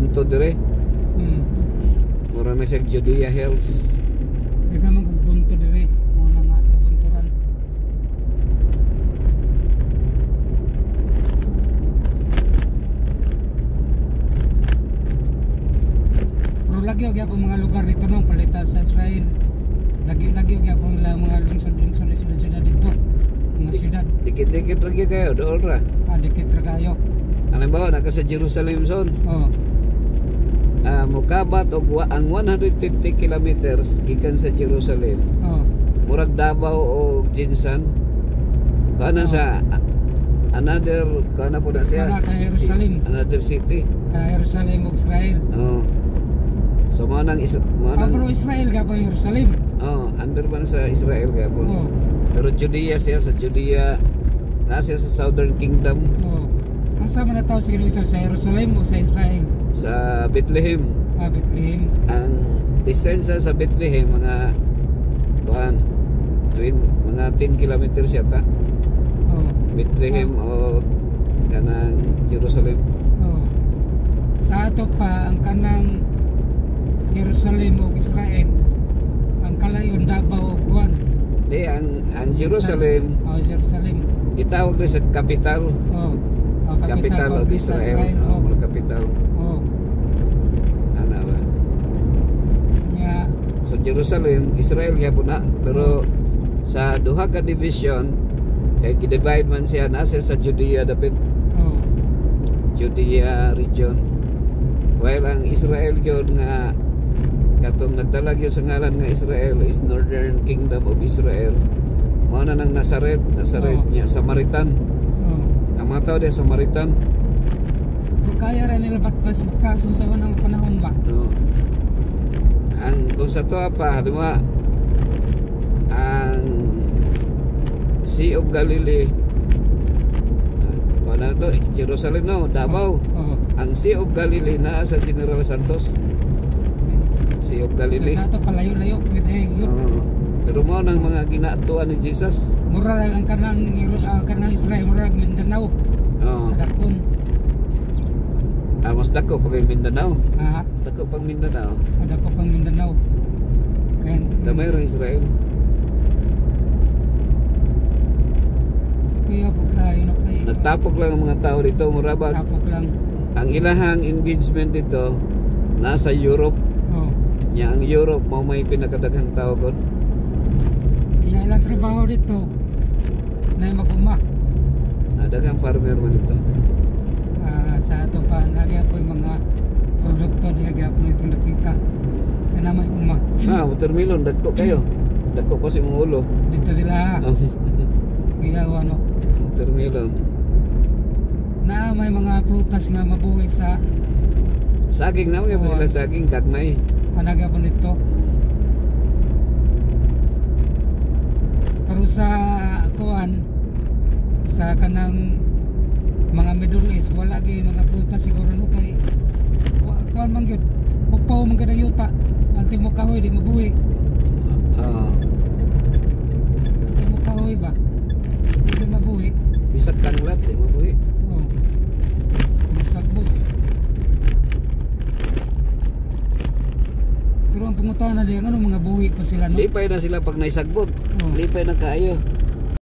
bunto dire. Mura may sa Judea Hills. Di ka magbunto dire. Muna nga nabunturan. Pero lagi o po mga lugar dito nung palitan sa Israel. Lagi o po mga lungsod-lungsod sila dito. Mga syudad. Dikit-dikit lagi kayo, dool ra. Dikit ra kayo. Halimbawa, naka sa Jerusalem zone. Oo. Mukabat og ang 150 kilometers gikan sa Jerusalem. Oo. Murag Davao o Jinsan. Kana sa another kana po na siya. Kana ka Jerusalem. Another city. Ka Jerusalem o Israel. Oh. So mo nang pero Israel ka po Jerusalem. Oh, under man sa Israel kaya po. Oo. Pero Judea siya sa Judea. Nasa sa Southern Kingdom. Oo. Asa man na tao sa Jerusalem o sa Israel? Sa Bethlehem. Bethlehem. Ang distance sa Bethlehem mga mga 10 kilometers yata. Oo. Bethlehem o kanang Jerusalem. Oo. Sa ato pa ang kanang Jerusalem o Israel, ang kalayon Davao o kuan. Di ang Jerusalem. Jerusalem. Gitawag na sa capital. Oo. Capital of Israel. Oo. Capital. Oo. Ana ba? Yeah. So Jerusalem, Israel kaya po na. Pero sa duha ka division, kay gidivide man siya nasa sa Judea dapit. Oo. Judea region. While ang Israel yun nga katong nagdalag yun sa ngalan nga Israel is Northern Kingdom of Israel. Mao na ng Nazareth niya Samaritan. Ang mga tao din Samaritan. Kung kaya rin nila bakbaso sa unang panahon ba? No. Ang kung sa to pa, diba, ang Sea of Galilee, na to, Jerusalem no, Davao. Ang Sea of Galilee na sa General Santos. Sea of Galilee. Sa ato palayo-layo yun. Pero mo nang mga ginatuan ni Jesus. Mura ang kanang Israel, mura Mindanao. Oo. Dakon. Mas dako pag Mindanao. Dako pang Mindanao. Dako pang Mindanao. Kaya damay ra Israel. Kaya pagkain okay. Nagtapok lang ang mga tao dito, mura ba? Tapok lang. Ang ilahang engagement dito nasa Europe. Nya ang Europe mao may pinakadaghang tao gud. Ilang trabaho dito na mag-uma. Daghang farmer man dito. Sa ato pa nagya po yung mga produkto nagya po itong nakita. Kana may uma. Watermelon dagko kayo. Dagko pa si mga ulo. Dito sila. Giyawa no. Watermelon. Na may mga prutas nga mabuhi sa saging na mga sila saging gagmay. Anaga po nito. Pero sa kuan sa kanang mga Middle East wala gyud mga prutas siguro no kay kuan man gyud upaw man kada yuta anti mo kahoy di mabuhi. Di mo kahoy ba? Di mabuhi. Bisag kanglat di mabuhi. Masagbot. Pero ang pangutana diyan ano mga buhi pa sila no? Lipay na sila pag naisagbot. Lipay na kaayo.